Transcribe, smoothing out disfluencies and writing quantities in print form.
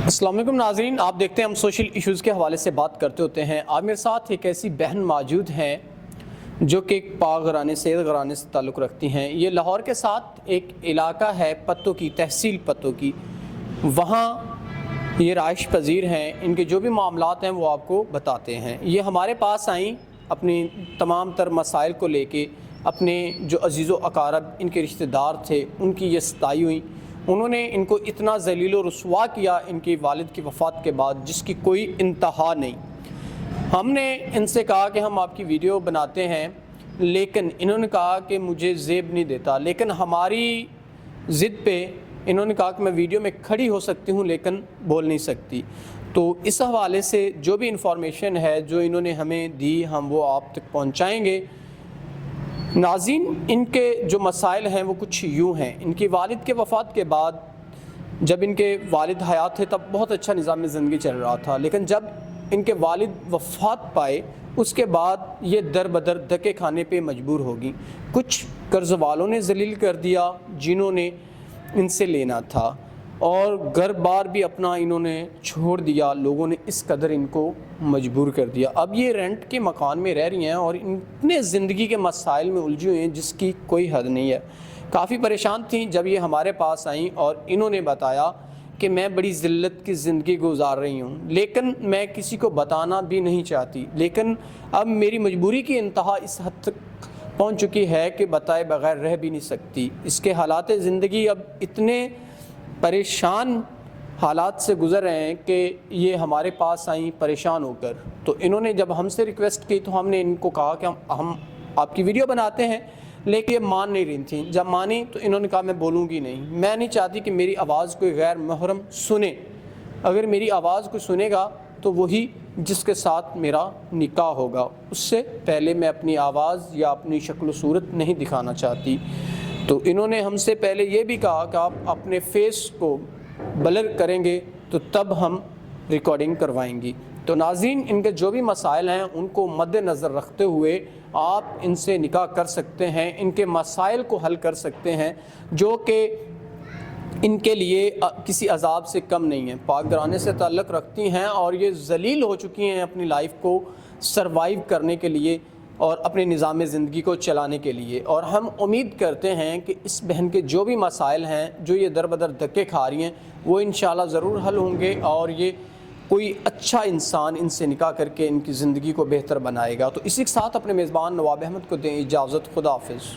अस्सलाम वालेकुम नाज़रीन, आप देखते हैं हम सोशल इश्यूज़ के हवाले से बात करते होते हैं। आज मेरे साथ एक ऐसी बहन मौजूद हैं जो कि पाक घराने सैयद घराने से ताल्लुक़ रखती हैं। ये लाहौर के साथ एक इलाका है पत्तों की, तहसील पत्तों की, वहाँ ये राइश पजीर हैं। इनके जो भी मामलात हैं वो आपको बताते हैं। ये हमारे पास आईं अपनी तमाम तर मसाइल को लेके, अपने जो अजीज़ व अकारब इनके रिश्तेदार थे उनकी ये सताई हुई। उन्होंने इनको इतना ज़लील व रुसवा किया इनकी वालिद की वफ़ात के बाद जिसकी कोई इंतहा नहीं। हमने इनसे कहा कि हम आपकी वीडियो बनाते हैं, लेकिन इन्होंने कहा कि मुझे ज़ेब नहीं देता। लेकिन हमारी ज़िद पे इन्होंने कहा कि मैं वीडियो में खड़ी हो सकती हूँ लेकिन बोल नहीं सकती। तो इस हवाले से जो भी इंफॉर्मेशन है जो इन्होंने हमें दी हम वो आप तक पहुँचाएँगे। नाज़रीन, इनके जो मसाइल हैं वो कुछ यूँ हैं। इनकी वालिद के वफ़ात के बाद जब इनके वालिद हयात थे तब बहुत अच्छा निज़ाम ज़िंदगी चल रहा था, लेकिन जब इनके वालिद वफ़ात पाए उसके बाद ये दर बदर धक्के खाने पे मजबूर होगी। कुछ कर्ज़ वालों ने ज़लील कर दिया जिन्होंने इनसे लेना था, और घर बार भी अपना इन्होंने छोड़ दिया। लोगों ने इस कदर इनको मजबूर कर दिया। अब ये रेंट के मकान में रह रही हैं और इतने ज़िंदगी के मसाइल में उलझी हुई हैं जिसकी कोई हद नहीं है। काफ़ी परेशान थी जब ये हमारे पास आईं और इन्होंने बताया कि मैं बड़ी ज़िल्लत की ज़िंदगी गुजार रही हूँ, लेकिन मैं किसी को बताना भी नहीं चाहती। लेकिन अब मेरी मजबूरी की इंतहा इस हद तक पहुँच चुकी है कि बताए बग़ैर रह भी नहीं सकती। इसके हालात ज़िंदगी अब इतने परेशान हालात से गुज़र रहे हैं कि ये हमारे पास आई परेशान होकर। तो इन्होंने जब हमसे रिक्वेस्ट की तो हमने इनको कहा कि हम आपकी वीडियो बनाते हैं, लेकिन ये मान नहीं रही थी। जब मानी तो इन्होंने कहा मैं बोलूँगी नहीं, मैं नहीं चाहती कि मेरी आवाज़ कोई गैर महरम सुने। अगर मेरी आवाज़ कोई सुनेगा तो वही जिसके साथ मेरा निकाह होगा, उससे पहले मैं अपनी आवाज़ या अपनी शक्ल सूरत नहीं दिखाना चाहती। तो इन्होंने हमसे पहले ये भी कहा कि आप अपने फेस को ब्लर करेंगे तो तब हम रिकॉर्डिंग करवाएंगी। तो नाज़रीन, इनके जो भी मसाइल हैं उनको मद्देनज़र रखते हुए आप इनसे निकाह कर सकते हैं, इनके मसाइल को हल कर सकते हैं जो कि इनके लिए किसी अजाब से कम नहीं है। पाक घराने से ताल्लुक़ रखती हैं और ये ज़लील हो चुकी हैं अपनी लाइफ को सरवाइव करने के लिए और अपने निज़ाम ज़िंदगी को चलाने के लिए। और हम उम्मीद करते हैं कि इस बहन के जो भी मसाइल हैं जो ये दर बदर धक्के खा रही हैं वो इंशाल्लाह ज़रूर हल होंगे और ये कोई अच्छा इंसान इनसे निकाह करके इनकी ज़िंदगी को बेहतर बनाएगा। तो इसी के साथ अपने मेज़बान नवाब अहमद को दें इजाज़त। खुदा हाफ़िज़।